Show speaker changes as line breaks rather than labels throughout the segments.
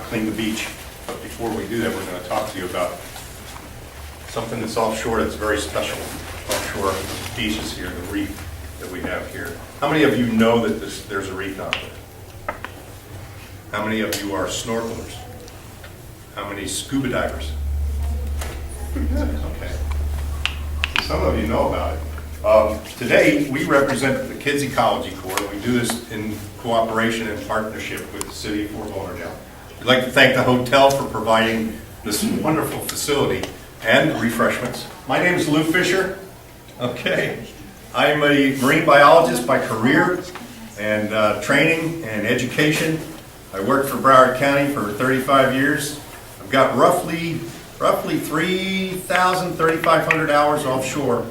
Clean the beach. But before we do that, we're going to talk to you about something that's offshore that's very special. Offshore beaches here, the reef that we have here. How many of you know that there's a reef out there? How many of you are snorkelers? How many scuba divers? Okay. Some of you know about it. Today, we represent the Kids Ecology Corps. We do this in cooperation and partnership with the City of Fort Lauderdale. We'd like to thank the hotel for providing this wonderful facility and refreshments. My name is Lou Fisher. Okay. I'm a marine biologist by career and training and education. I worked for Broward County for 35 years. I've got roughly 3,500 hours offshore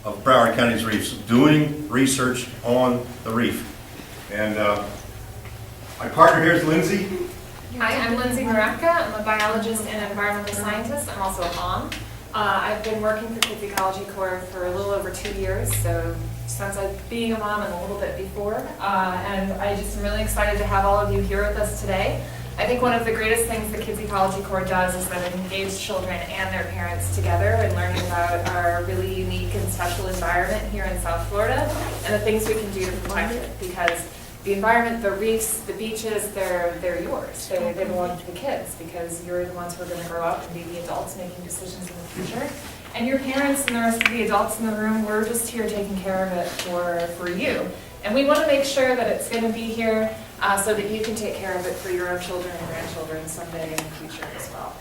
of Broward County's reefs doing research on the reef. And my partner here is Lindsay.
Hi, I'm Lindsay Maratka. I'm a biologist and environmental scientist. I'm also a mom. I've been working for Kids Ecology Corps for a little over 2 years, so since being a mom and a little bit before. And I just am really excited to have all of you here with us today. I think one of the greatest things the Kids Ecology Corps does is that it engages children and their parents together in learning about our really unique and special environment here in South Florida and the things we can do to protect it, because the environment, the reefs, the beaches, they're yours. They belong to the kids because you're the ones who are going to grow up and be the adults making decisions in the future. And your parents and the rest of the adults in the room, we're just here taking care of it for you. And we want to make sure that it's going to be here so that you can take care of it for your own children and grandchildren someday in the future as well.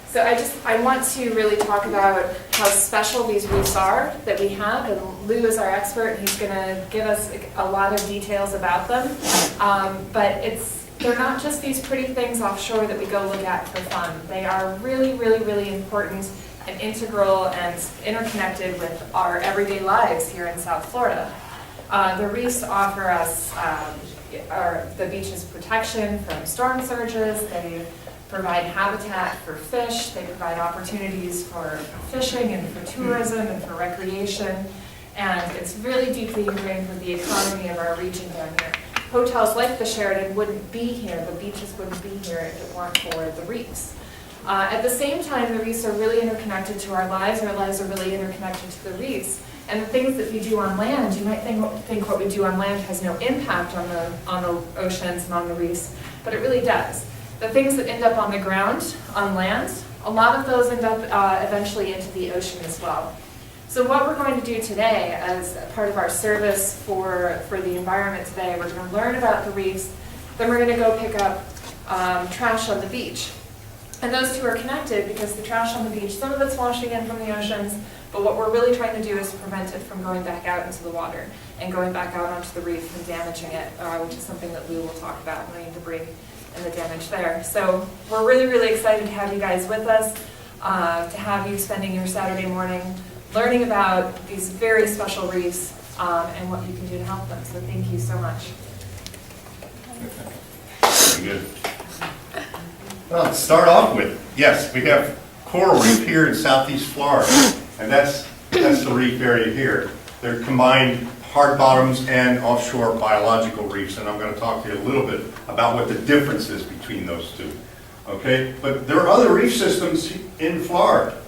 So I want to really talk about how special these reefs are that we have, and Lou is our expert. He's going to give us a lot of details about them. But they're not just these pretty things offshore that we go look at for fun. They are really, really, really important and integral and interconnected with our everyday lives here in South Florida. The reefs offer us the beach's protection from storm surges. They provide habitat for fish. They provide opportunities for fishing and for tourism and for recreation. And it's really deeply ingrained with the economy of our region down here. Hotels like the Sheraton wouldn't be here, the beaches wouldn't be here if it weren't for the reefs. At the same time, the reefs are really interconnected to our lives are really interconnected to the reefs. And the things that we do on land, you might think what we do on land has no impact on the oceans and on the reefs, but it really does. The things that end up on the ground, on land, a lot of those end up eventually into the ocean as well. So what we're going to do today as part of our service for the environment today, we're going to learn about the reefs, then we're going to go pick up trash on the beach. And those two are connected because the trash on the beach, some of it's washing in from the oceans, but what we're really trying to do is prevent it from going back out into the water and going back out onto the reef and damaging it, which is something that we will talk about, marine debris and the damage there. So we're really, really excited to have you guys with us, to have you spending your Saturday morning learning about these very special reefs and what you can do to help them. So thank you so much.
Very good. Well, let's start off with, yes, we have coral reef here in southeast Florida, and that's the reef area here. They're combined hard bottoms and offshore biological reefs, and I'm going to talk to you a little bit about what the difference is between those two. Okay, but there are other reef systems in Florida.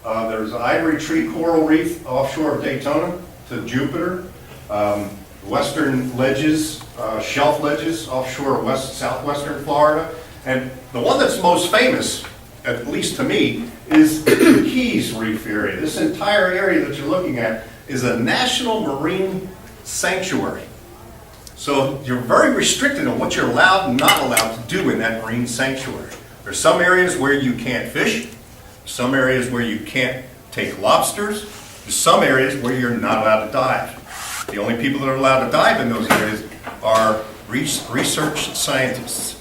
There's Ivory Tree Coral Reef offshore of Daytona to Jupiter, western ledges, shelf ledges offshore of southwestern Florida, and the one that's most famous, at least to me, is the Keys Reef area. This entire area that you're looking at is a national marine sanctuary. So you're very restricted on what you're allowed and not allowed to do in that marine sanctuary. There's some areas where you can't fish, some areas where you can't take lobsters, there's some areas where you're not allowed to dive. The only people that are allowed to dive in those areas are research scientists.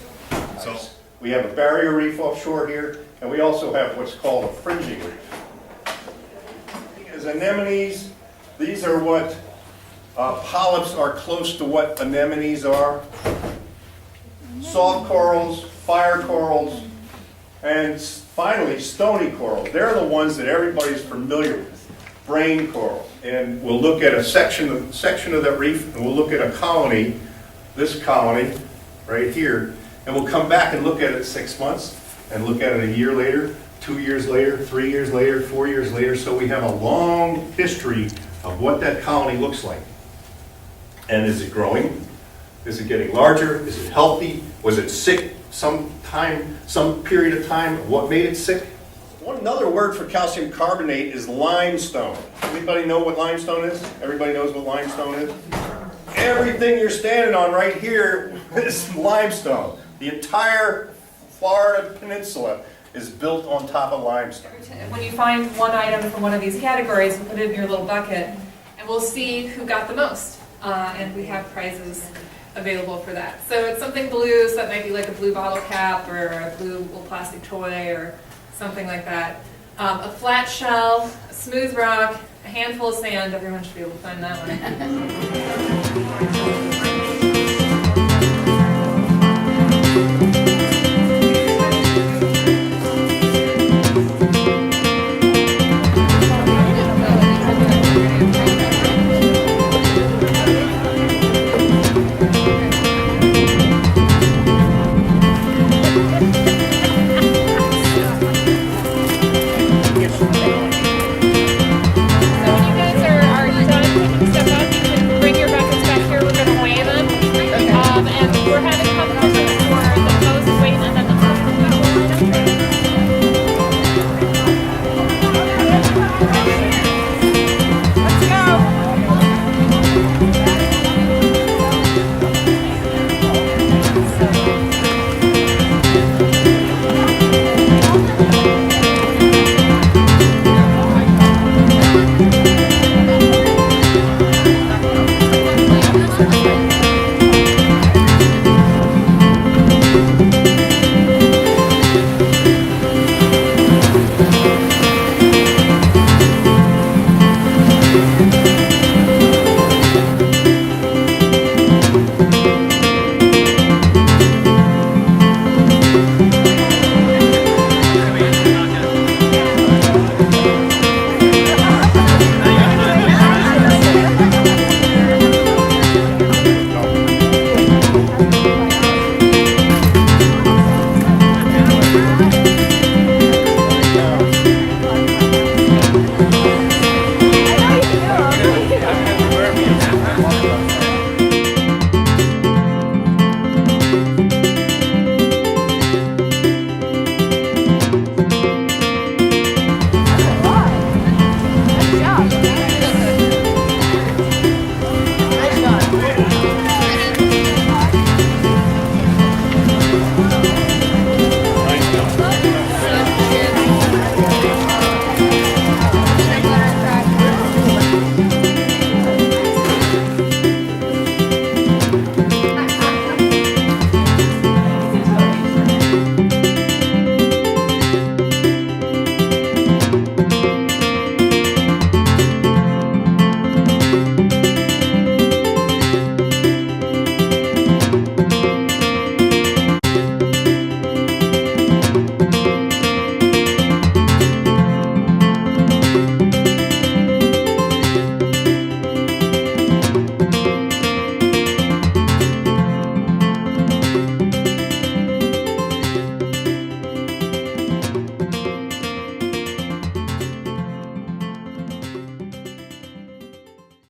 So we have a barrier reef offshore here, and we also have what's called a fringing reef. As anemones, these are what polyps are close to what anemones are. Soft corals, fire corals, and finally stony corals. They're the ones that everybody's familiar with. Brain coral. And we'll look at a section of that reef, and we'll look at a colony, this colony right here, and we'll come back and look at it 6 months, and look at it a year later, 2 years later, 3 years later, 4 years later. So we have a long history of what that colony looks like. And is it growing? Is it getting larger? Is it healthy? Was it sick some period of time? What made it sick? Another word for calcium carbonate is limestone. Anybody know what limestone is? Everybody knows what limestone is? Everything you're standing on right here is limestone. The entire Florida peninsula is built on top of limestone.
When you find one item from one of these categories, you put it in your little bucket, and we'll see who got the most. And we have prizes available for that. So it's something blue, so that might be like a blue bottle cap or a blue little plastic toy or something like that. A flat shell, a smooth rock, a handful of sand. Everyone should be able to find that one.